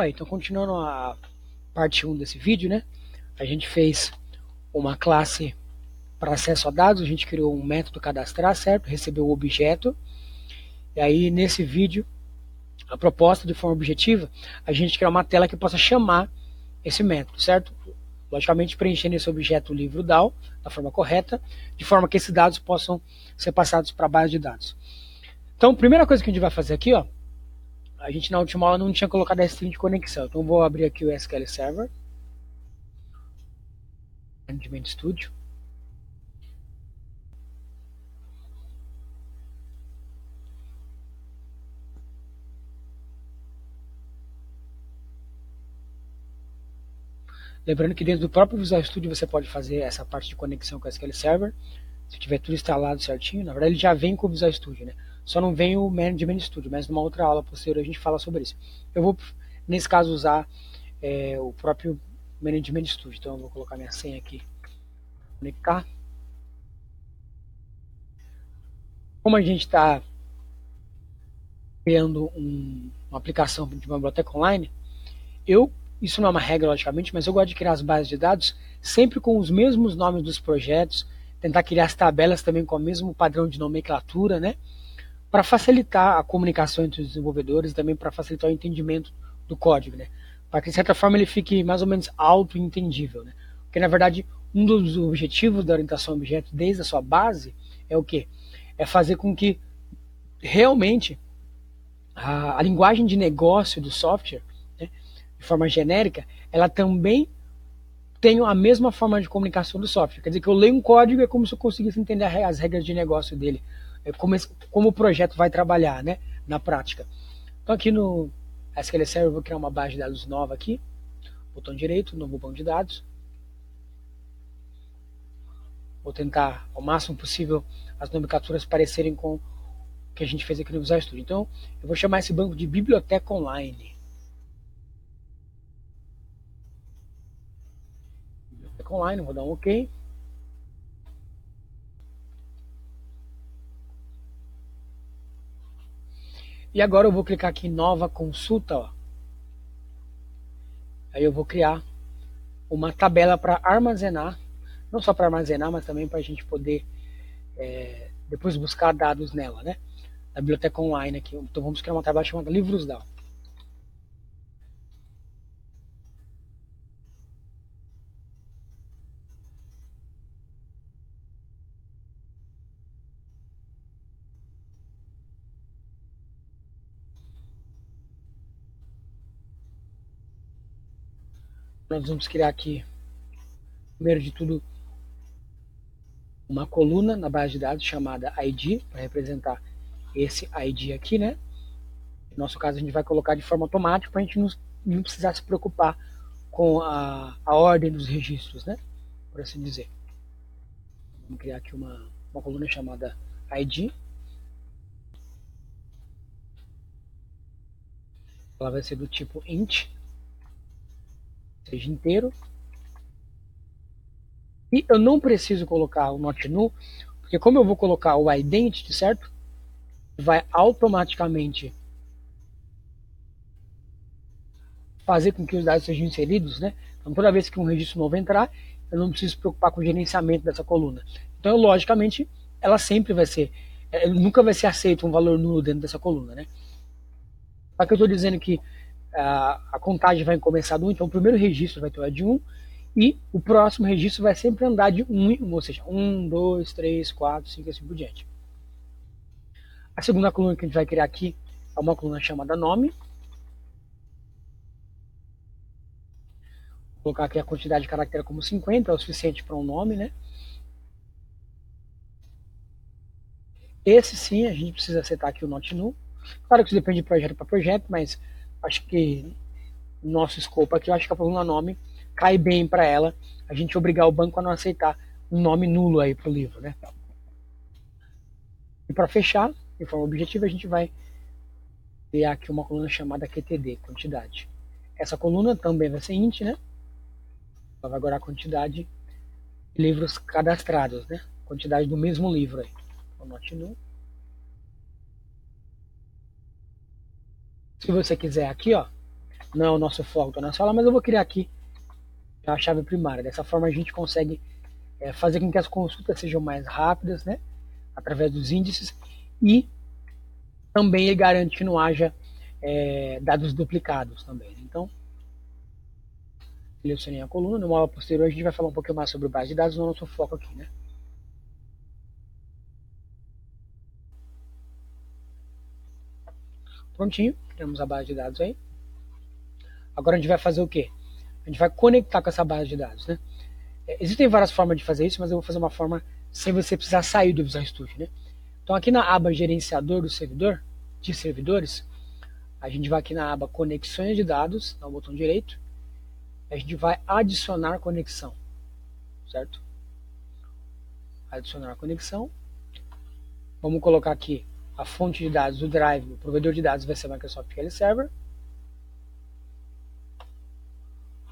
Então, continuando a parte 1 desse vídeo, né? A gente fez uma classe para acesso a dados, a gente criou um método cadastrar, certo? Recebeu o objeto. E aí, nesse vídeo, a proposta de forma objetiva, a gente criar uma tela que possa chamar esse método, certo? Logicamente, preenchendo esse objeto livro DAO da forma correta, de forma que esses dados possam ser passados para a base de dados. Então, a primeira coisa que a gente vai fazer aqui, ó, a gente na última aula não tinha colocado a string de conexão, então vou abrir aqui o SQL Server, Management Studio. Lembrando que dentro do próprio Visual Studio você pode fazer essa parte de conexão com o SQL Server, se tiver tudo instalado certinho. Na verdade ele já vem com o Visual Studio, né? Só não vem o Management Studio, mas numa outra aula posterior a gente fala sobre isso. Eu vou, nesse caso, usar o próprio Management Studio. Então eu vou colocar minha senha aqui, conectar. Como a gente está criando uma aplicação de uma biblioteca online, isso não é uma regra, logicamente, mas eu gosto de criar as bases de dados sempre com os mesmos nomes dos projetos, tentar criar as tabelas também com o mesmo padrão de nomenclatura, né? Para facilitar a comunicação entre os desenvolvedores e também para facilitar o entendimento do código, né? Para que, de certa forma, ele fique mais ou menos auto-entendível, né? Porque, na verdade, um dos objetivos da orientação a objetos desde a sua base é o quê? É fazer com que realmente a linguagem de negócio do software, né, de forma genérica, ela também tem a mesma forma de comunicação do software. Quer dizer que eu leio um código é como se eu conseguisse entender as regras de negócio dele, como o projeto vai trabalhar, né, na prática. Então aqui no SQL Server eu vou criar uma base de dados nova aqui, botão direito, novo banco de dados. Vou tentar ao máximo possível as nomenclaturas parecerem com o que a gente fez aqui no Visual Studio. Então eu vou chamar esse banco de biblioteca online. Biblioteca online, vou dar um OK. E agora eu vou clicar aqui em nova consulta, ó. Aí eu vou criar uma tabela para armazenar, não só para armazenar, mas também para a gente poder depois buscar dados nela, né? Na biblioteca online aqui. Então vamos criar uma tabela chamada Livros DAO. Nós vamos criar aqui, primeiro de tudo, uma coluna na base de dados chamada ID, para representar esse ID aqui, né? No nosso caso, a gente vai colocar de forma automática para a gente não precisar se preocupar com a ordem dos registros, né? Por assim dizer. Vamos criar aqui uma coluna chamada ID. Ela vai ser do tipo int, seja inteiro. E eu não preciso colocar o not null, porque como eu vou colocar o identity, certo? Vai automaticamente fazer com que os dados sejam inseridos, né? Então toda vez que um registro novo entrar, eu não preciso me preocupar com o gerenciamento dessa coluna. Então, logicamente, ela sempre vai ser, nunca vai ser aceito um valor nulo dentro dessa coluna, né? Só que eu estou dizendo que a contagem vai começar do 1, então o primeiro registro vai ter o de 1, e o próximo registro vai sempre andar de 1 em 1, ou seja, 1, 2, 3, 4, 5 e assim por diante. A segunda coluna que a gente vai criar aqui é uma coluna chamada nome. Vou colocar aqui a quantidade de caractere como 50, é o suficiente para um nome, né? Esse sim, a gente precisa setar aqui o not null. Claro que isso depende de projeto para projeto, mas acho que no nosso escopo aqui, eu acho que a coluna nome cai bem para ela, a gente obrigar o banco a não aceitar um nome nulo aí para o livro, né? E para fechar, de forma objetiva, a gente vai criar aqui uma coluna chamada QTD, quantidade. Essa coluna também vai ser int, né? Ela vai guardar a quantidade de livros cadastrados, né? Quantidade do mesmo livro aí. Então, not null. Se você quiser aqui, ó, não é o nosso foco da nossa aula, mas eu vou criar aqui a chave primária. Dessa forma a gente consegue fazer com que as consultas sejam mais rápidas, né, através dos índices, e também ele garante que não haja dados duplicados também. Então, selecionei a coluna. Numa aula posterior a gente vai falar um pouquinho mais sobre base de dados, no nosso foco aqui, né? Prontinho, temos a base de dados aí. Agora a gente vai fazer o quê? A gente vai conectar com essa base de dados, né? Existem várias formas de fazer isso, mas eu vou fazer uma forma sem você precisar sair do Visual Studio, né? Então aqui na aba gerenciador do servidor, de servidores, a gente vai aqui na aba conexões de dados, dá o botão direito, a gente vai adicionar conexão, certo? Adicionar conexão. Vamos colocar aqui a fonte de dados do Drive, o provedor de dados vai ser Microsoft SQL Server.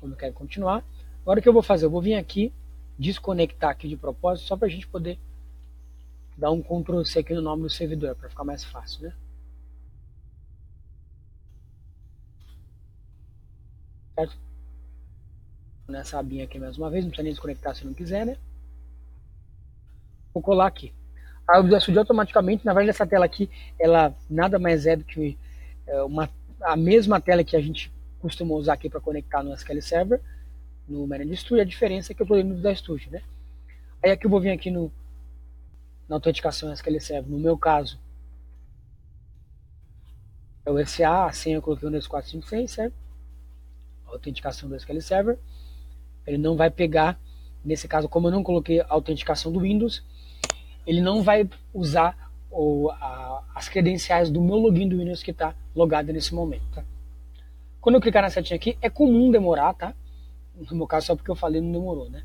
Vamos querer continuar. Agora o que eu vou fazer? Eu vou vir aqui, desconectar aqui de propósito, só para a gente poder dar um Ctrl C aqui no nome do servidor, para ficar mais fácil, né? Certo? Nessa abinha aqui mais uma vez, não precisa nem desconectar se não quiser, né? Vou colar aqui. A Visual Studio automaticamente, na verdade essa tela aqui, ela nada mais é do que a mesma tela que a gente costuma usar aqui para conectar no SQL Server, no Manage Studio, a diferença é que eu estou dentro da Studio, né? Aí aqui eu vou vir aqui na autenticação SQL Server, no meu caso, é o SA, a senha eu coloquei 1, 2, 4, 5, 6, certo? A autenticação do SQL Server, ele não vai pegar, nesse caso, como eu não coloquei a autenticação do Windows, ele não vai usar as credenciais do meu login do Windows que está logado nesse momento, tá? Quando eu clicar na setinha aqui, é comum demorar, tá? No meu caso, só porque eu falei, não demorou, né?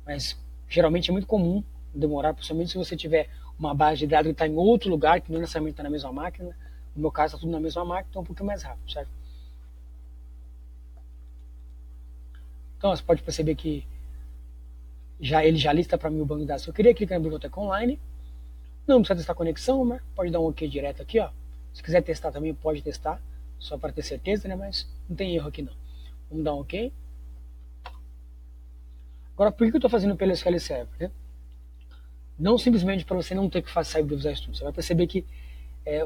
Mas geralmente é muito comum demorar, principalmente se você tiver uma base de dados que está em outro lugar, que não necessariamente está na mesma máquina. No meu caso, está tudo na mesma máquina, então é um pouquinho mais rápido, certo? Então, você pode perceber que ele já lista para mim o banco de dados. Eu queria clicar na biblioteca online. Não precisa testar a conexão, mas pode dar um OK direto aqui, ó. Se quiser testar também, pode testar, só para ter certeza, né? Mas não tem erro aqui não. Vamos dar um OK. Agora, por que eu estou fazendo pelo SQL Server, né? Não simplesmente para você não ter que sair do Visual Studio. Você vai perceber que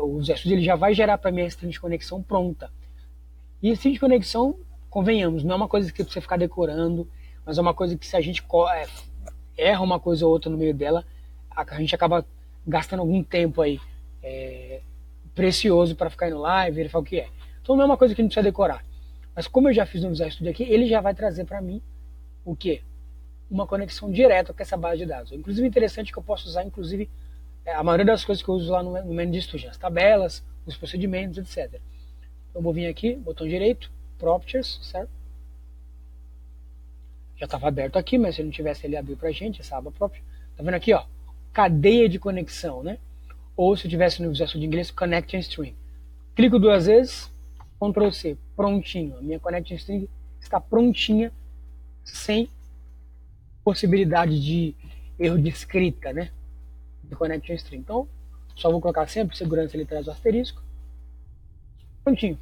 o Visual Studio ele já vai gerar para mim a string de conexão pronta. E string de conexão, convenhamos, não é uma coisa que você ficar decorando, mas é uma coisa que se a gente erra uma coisa ou outra no meio dela, a gente acaba gastando algum tempo aí precioso para ficar indo lá e verificar o que é. Então não é uma coisa que a gente precisa decorar. Mas como eu já fiz no Visual Studio aqui, ele já vai trazer para mim o que? Uma conexão direta com essa base de dados. Inclusive interessante que eu posso usar, inclusive, a maioria das coisas que eu uso lá no Manage Studio, as tabelas, os procedimentos, etc. Então, eu vou vir aqui, botão direito, Properties, certo? Já estava aberto aqui, mas se não tivesse, ele abriu pra gente, essa aba Properties. Tá vendo aqui, ó? Cadeia de conexão, né? Ou se eu tivesse no Visual Studio Inglês, Connection String. Clico 2 vezes, Ctrl C, prontinho. A minha Connection String está prontinha, sem possibilidade de erro de escrita, né? De Connection String. Então, só vou colocar sempre segurança, ele traz o asterisco. Prontinho.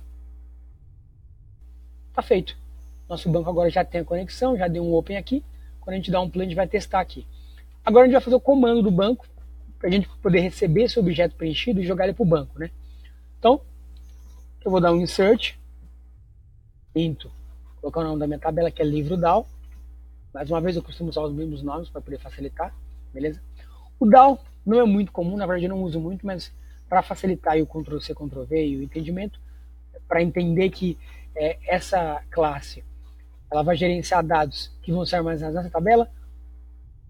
Tá feito. Nosso banco agora já tem a conexão, já deu um open aqui. Quando a gente dá um play, a gente vai testar aqui. Agora a gente vai fazer o comando do banco para a gente poder receber esse objeto preenchido e jogar ele para o banco, né? Então, eu vou dar um insert, into, colocar o nome da minha tabela que é livro DAO. Mais uma vez eu costumo usar os mesmos nomes para poder facilitar, beleza? O DAO não é muito comum, na verdade eu não uso muito, mas para facilitar aí o Ctrl+C, Ctrl+V e o entendimento, para entender que essa classe ela vai gerenciar dados que vão ser armazenados nessa tabela,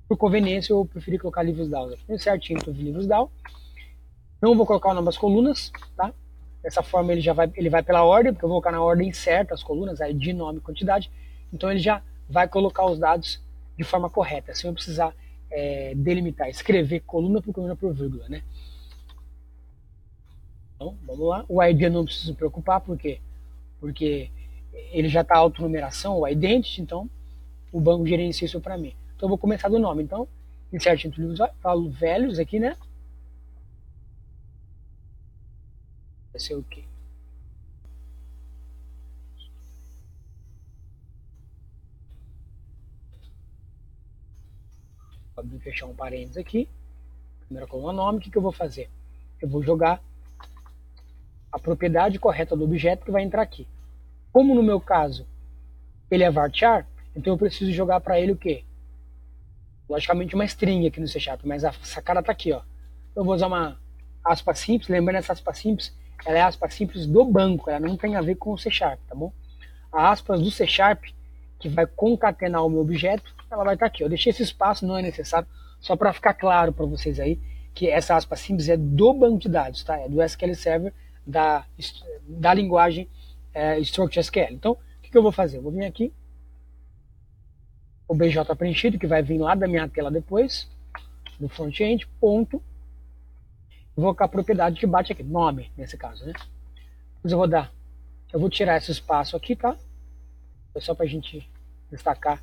por conveniência eu preferi colocar livros DAO. Certinho para os livros DAO. Não vou colocar o nome das colunas, tá? Dessa forma ele vai pela ordem, porque eu vou colocar na ordem certa as colunas, aí de nome e quantidade. Então ele já vai colocar os dados de forma correta, sem eu precisar delimitar, escrever coluna por vírgula, né? Então, vamos lá. O ID eu não preciso me preocupar, porque ele já está autonumeração, o identity, então o banco gerencia isso para mim. Então eu vou começar do nome. Então, insert entre livros, falo velhos aqui, né? Vai ser o quê? Vou fechar um parênteses aqui. Primeira coluna nome, o que eu vou fazer? Eu vou jogar a propriedade correta do objeto que vai entrar aqui. Como no meu caso ele é varchar, então eu preciso jogar para ele o quê? Logicamente uma string aqui no C Sharp, mas a sacada está aqui, ó. Eu vou usar uma aspa simples, lembrando essa aspa simples, ela é a aspa simples do banco, ela não tem a ver com o C Sharp, tá bom? A aspas do C Sharp, que vai concatenar o meu objeto, ela vai estar aqui. Eu deixei esse espaço, não é necessário, só para ficar claro para vocês aí, que essa aspa simples é do banco de dados, tá? É do SQL Server, da linguagem Structure SQL. Então, o que eu vou fazer? Eu vou vir aqui, o BJ preenchido, que vai vir lá da minha tela depois, do front-end, ponto, vou colocar a propriedade que bate aqui, nome, nesse caso, né? Depois eu vou tirar esse espaço aqui, tá? É só pra gente destacar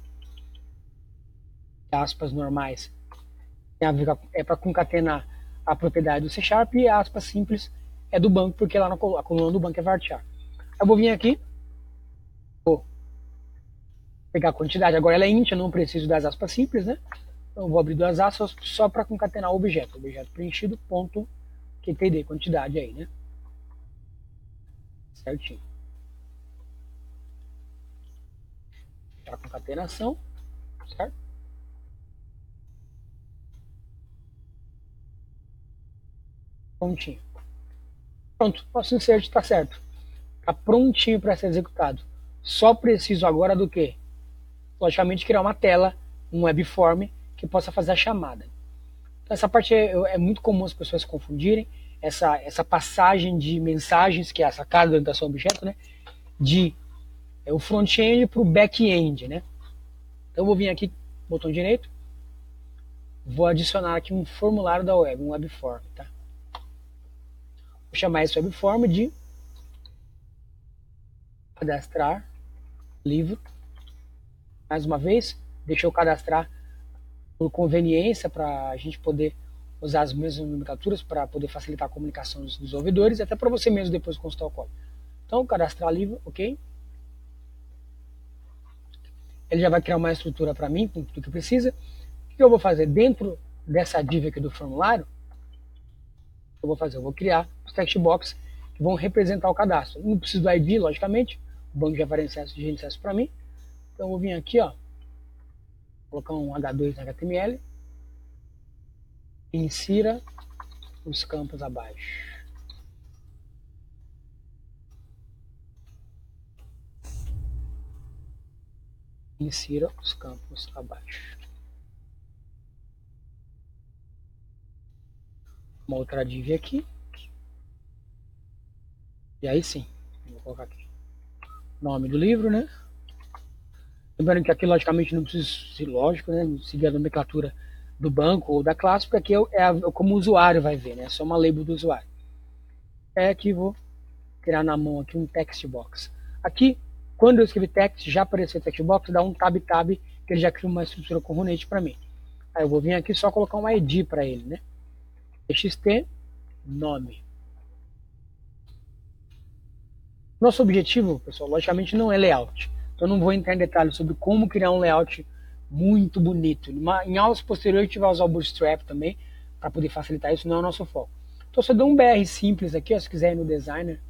aspas normais é para concatenar a propriedade do C Sharp e aspas simples é do banco, porque lá a coluna do banco é varchar. Eu vou vir aqui, vou pegar a quantidade, agora ela é int, eu não preciso das aspas simples, né? Então eu vou abrir duas aspas só para concatenar o objeto preenchido, ponto, QTD, quantidade aí, né? Certinho. A concatenação, certo? Prontinho. Pronto, nosso insert está certo. Está prontinho para ser executado. Só preciso agora do quê? Logicamente criar uma tela, um webform que possa fazer a chamada. Então, essa parte é muito comum as pessoas se confundirem. Essa passagem de mensagens, que é a sacada da orientação objeto, né? De o front-end para o back-end, né? Então eu vou vir aqui, botão direito, vou adicionar aqui um formulário da web, um webform, tá? Vou chamar esse webform de cadastrar livro. Mais uma vez, deixa eu cadastrar por conveniência para a gente poder usar as mesmas nomenclaturas para poder facilitar a comunicação dos desenvolvedores, até para você mesmo depois consultar o código. Então, cadastrar livro, ok? Ele já vai criar uma estrutura para mim, com tudo que precisa. O que eu vou fazer? Dentro dessa div aqui do formulário, eu vou fazer? Eu vou criar os text box que vão representar o cadastro. Não preciso do ID, logicamente, o banco já vai gerenciar isso para mim. Então eu vou vir aqui, ó, colocar um H2 na HTML, e insira os campos abaixo. Insira os campos abaixo. Uma outra div aqui. E aí sim, vou colocar aqui. Nome do livro, né? Lembrando que aqui, logicamente, não precisa ser lógico, né? Seguir a nomenclatura do banco ou da classe, porque aqui como o usuário vai ver, né? É só uma label do usuário. Aqui vou criar na mão aqui um text box. Aqui, quando eu escrever text, já apareceu o text box, dá um tab, que ele já cria uma estrutura componente para mim. Aí eu vou vir aqui só colocar um ID para ele, né? txt nome. Nosso objetivo, pessoal, logicamente não é layout. Então eu não vou entrar em detalhes sobre como criar um layout muito bonito. Em aulas posteriores a gente vai usar o Bootstrap também, para poder facilitar isso, não é o nosso foco. Então só dou um BR simples aqui, ó, se quiser ir no Designer,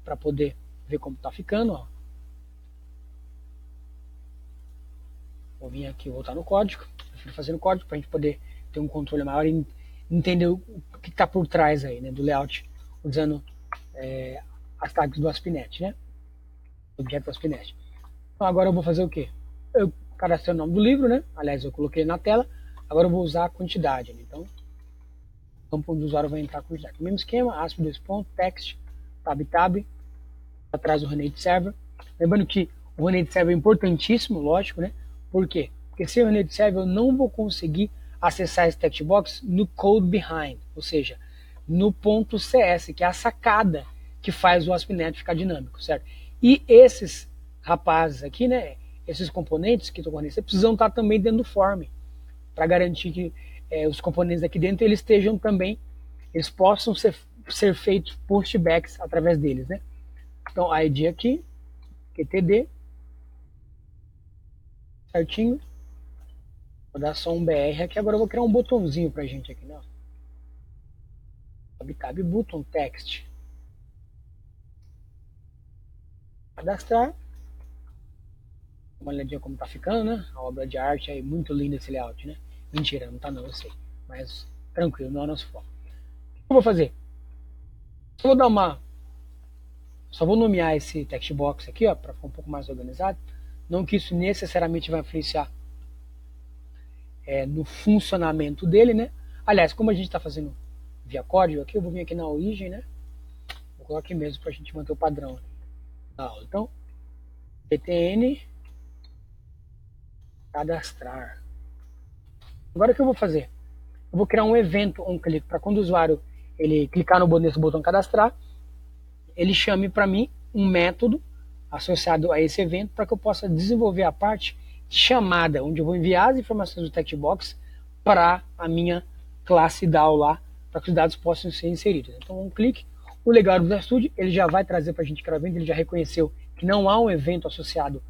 para poder ver como está ficando. Ó. Vou vir aqui e voltar no código. Prefiro fazer no código para a gente poder ter um controle maior e entender o que está por trás aí, né, do layout, usando as tags do ASP.NET, né? Objeto do ASP.NET. Então agora eu vou fazer o quê? Eu cadastrei o nome do livro, né? Aliás, eu coloquei na tela. Agora eu vou usar a quantidade, né? Então, o campo do usuário vai entrar a quantidade. O mesmo esquema, ASP, text, tab, atrás do Runate Server. Lembrando que o Runate Server é importantíssimo, lógico, né? Por quê? Porque sem o Runate Server eu não vou conseguir acessar esse text box no code behind, ou seja, no ponto CS, que é a sacada que faz o ASP.NET ficar dinâmico, certo? E esses rapazes aqui, né, esses componentes que estão correndo, precisam estar também dentro do form, para garantir que os componentes aqui dentro eles estejam também, eles possam ser feitos postbacks através deles, né? Então, a ID aqui, QTD, certinho. Vou dar só um BR aqui, agora eu vou criar um botãozinho pra gente aqui, né? Tab button text. Cadastrar. Uma olhadinha como tá ficando, né? A obra de arte aí, muito linda esse layout, né? Mentira, não tá não, eu sei. Mas tranquilo, não é nosso foco. O que eu vou fazer? Eu vou dar uma. Só vou nomear esse text box aqui, ó, para ficar um pouco mais organizado. Não que isso necessariamente vai influenciar no funcionamento dele, né? Aliás, como a gente está fazendo via código aqui, eu vou vir aqui na origem, né? Vou colocar aqui mesmo para a gente manter o padrão da aula. Então, btn cadastrar. Agora o que eu vou fazer? Eu vou criar um evento on click para quando o usuário ele clicar nesse botão cadastrar, ele chame para mim um método associado a esse evento para que eu possa desenvolver a parte chamada, onde eu vou enviar as informações do textbox para a minha classe DAO lá, para que os dados possam ser inseridos. Então, um clique. O legal do Visual Studio, ele já vai trazer para a gente criar o evento, ele já reconheceu que não há um evento associado,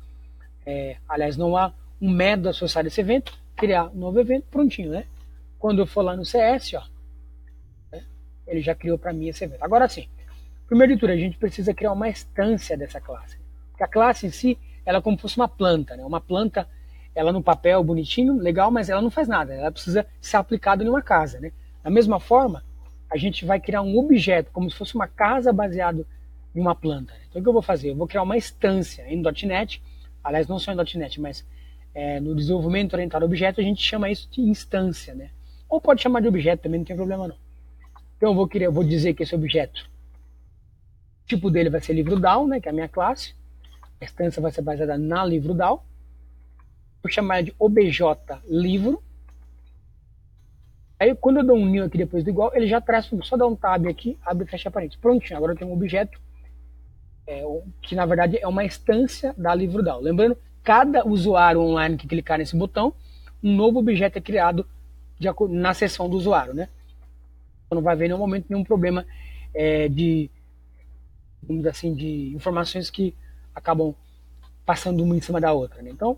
aliás, não há um método associado a esse evento, criar um novo evento, prontinho, né? Quando eu for lá no CS, ó, né, ele já criou para mim esse evento. Agora sim, primeiro de tudo, a gente precisa criar uma instância dessa classe. Porque a classe em si, ela é como se fosse uma planta, né? Uma planta, ela no papel, bonitinho, legal, mas ela não faz nada. Ela precisa ser aplicada em uma casa, né? Da mesma forma, a gente vai criar um objeto, como se fosse uma casa baseado em uma planta. Então, o que eu vou fazer? Eu vou criar uma instância em .NET, aliás, não só em .NET, mas no desenvolvimento orientado a objeto, a gente chama isso de instância, né? Ou pode chamar de objeto também, não tem problema não. Então, eu vou dizer que esse objeto, o tipo dele vai ser livro DAO, né, que é a minha classe. A instância vai ser baseada na livro DAO. Vou chamar de obj livro. Aí, quando eu dou um new aqui depois do igual, ele já traz tudo. Só dá um tab aqui, abre e fecha parênteses. Prontinho, agora eu tenho um objeto que, na verdade, é uma instância da livro DAO. Lembrando, cada usuário online que clicar nesse botão, um novo objeto é criado na seção do usuário, né? Então, não vai haver em nenhum momento nenhum problema vamos dizer assim, de informações que acabam passando uma em cima da outra, né? Então,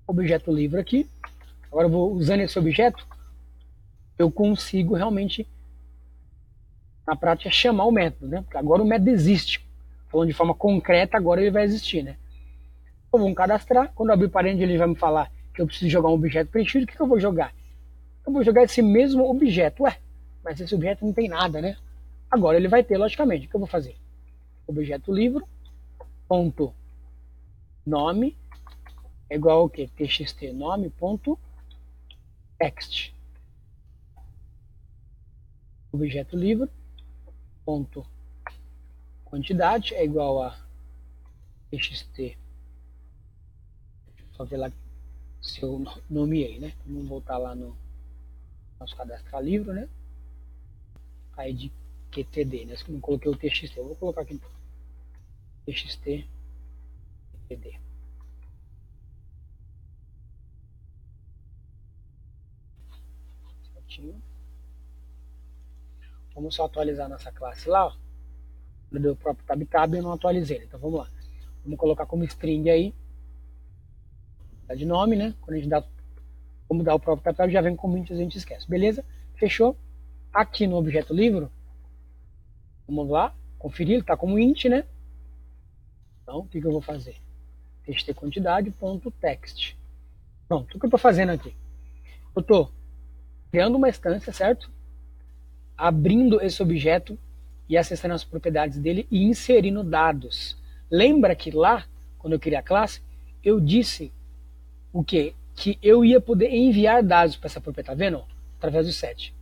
objeto livre aqui. Agora eu vou usando esse objeto, eu consigo realmente, na prática, chamar o método, né? Porque agora o método existe. Falando de forma concreta, agora ele vai existir, né? Eu vou cadastrar. Quando eu abrir parênteses, ele vai me falar que eu preciso jogar um objeto preenchido. O que eu vou jogar? Eu vou jogar esse mesmo objeto. Ué, mas esse objeto não tem nada, né? Agora ele vai ter, logicamente. O que eu vou fazer? Objeto livro, ponto nome, é igual ao que? txt nome, ponto text. Objeto livro, ponto quantidade, é igual a txt. Só ver lá se eu nomeei, né? Vamos voltar lá no nosso cadastrar livro, né? Aí de QTD, né? Eu não coloquei o txt, eu vou colocar aqui txt QTD. Certinho. Vamos só atualizar nossa classe lá, ó. Do próprio tab eu não atualizei, então vamos lá. Vamos colocar como string aí, tá de nome, né? Quando a gente dá, como dá o próprio tab já vem com int, a gente esquece. Beleza? Fechou? Aqui no objeto livro, vamos lá, conferir, ele tá como int, né? Então, o que eu vou fazer? txt quantidade, ponto text. Pronto, o que eu estou fazendo aqui? Eu estou criando uma instância, certo? Abrindo esse objeto e acessando as propriedades dele e inserindo dados. Lembra que lá, quando eu criei a classe, eu disse o quê? Que eu ia poder enviar dados para essa propriedade, tá vendo? Através do set.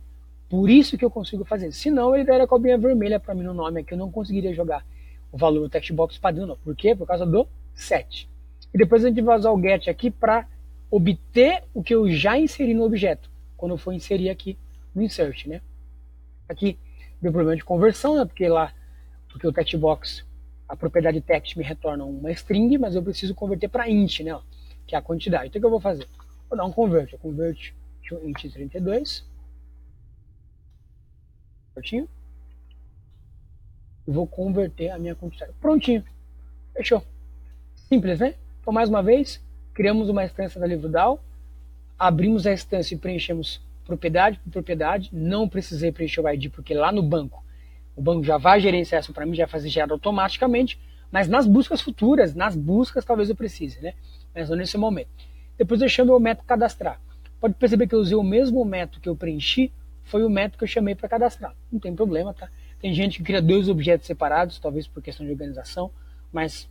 Por isso que eu consigo fazer. Senão ele daria a cobrinha vermelha para mim no nome aqui, eu não conseguiria jogar o valor do textbox padrão, não. Por quê? Por causa do set. E depois a gente vai usar o get aqui para obter o que eu já inseri no objeto, quando eu for inserir aqui no insert, né? Aqui deu problema de conversão, né? Porque o textbox, a propriedade text me retorna uma string, mas eu preciso converter para int, né? Que é a quantidade. Então o que eu vou fazer? Vou dar um convert. Eu convert to int 32. Certinho? E vou converter a minha quantidade. Prontinho. Fechou. Simples, né? Então, mais uma vez, criamos uma instância da livro DAO, abrimos a instância e preenchemos propriedade por propriedade. Não precisei preencher o ID, porque lá no banco, o banco já vai gerenciar isso para mim, já vai fazer gerado automaticamente, mas nas buscas futuras, nas buscas talvez eu precise, né? Mas não nesse momento. Depois eu chamo o método cadastrar. Pode perceber que eu usei o mesmo método que eu preenchi, foi o método que eu chamei para cadastrar. Não tem problema, tá? Tem gente que cria dois objetos separados, talvez por questão de organização, mas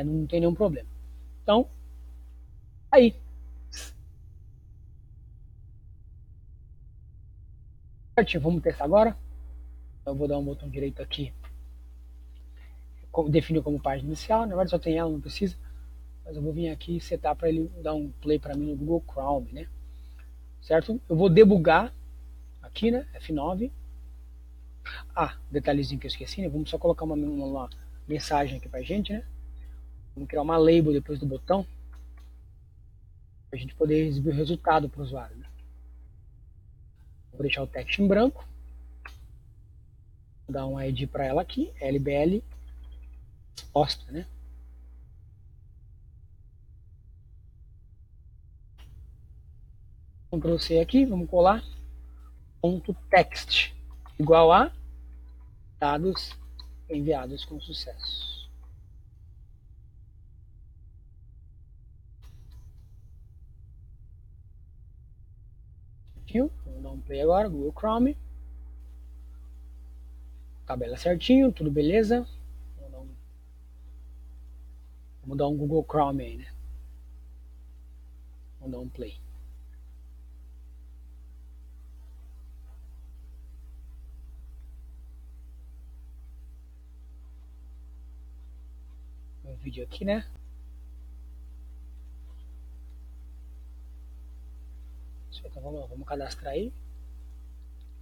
não tem nenhum problema. Então, aí. Vamos testar agora. Eu vou dar um botão direito aqui. Definir como página inicial. Na verdade só tem ela, não precisa. Mas eu vou vir aqui e setar para ele dar um play para mim no Google Chrome, né? Certo? Eu vou debugar aqui, né? F9. Detalhezinho que eu esqueci, né? Vamos só colocar uma mensagem aqui pra gente, né? Vamos criar uma label depois do botão para a gente poder exibir o resultado para o usuário, né? Vou deixar o text em branco. Vou dar um ID para ela aqui, LBL resposta, né? Ctrl C aqui, vamos colar. Ponto text igual a dados enviados com sucesso. Vamos dar um play agora, Google Chrome. Tabela certinho, tudo beleza. Vamos dar um Google Chrome aí, né? Vamos dar um play. Um vídeo aqui, né? Então vamos cadastrar aí.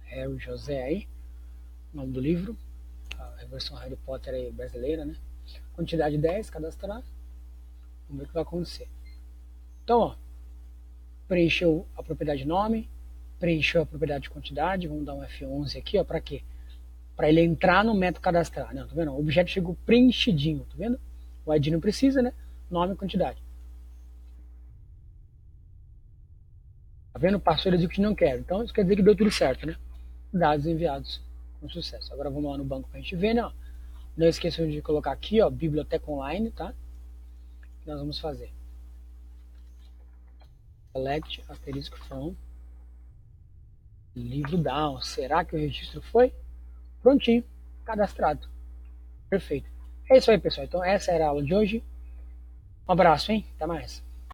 Harry José aí. Nome do livro. A versão Harry Potter aí brasileira, né? Quantidade 10, cadastrar. Vamos ver o que vai acontecer. Então, ó. Preencheu a propriedade nome. Preencheu a propriedade quantidade. Vamos dar um F11 aqui, ó. Pra quê? Para ele entrar no método cadastrar. Não, tá vendo? O objeto chegou preenchidinho, tá vendo? O ID não precisa, né? Nome e quantidade. Tá vendo? Passou, ele diz que não quero. Então isso quer dizer que deu tudo certo, né? Dados enviados com sucesso. Agora vamos lá no banco pra gente ver, né? Não esqueçam de colocar aqui, ó, biblioteca online, tá? Que nós vamos fazer. Select asterisco from livro down. Será que o registro foi? Prontinho, cadastrado. Perfeito. É isso aí, pessoal. Então essa era a aula de hoje. Um abraço, hein? Até mais.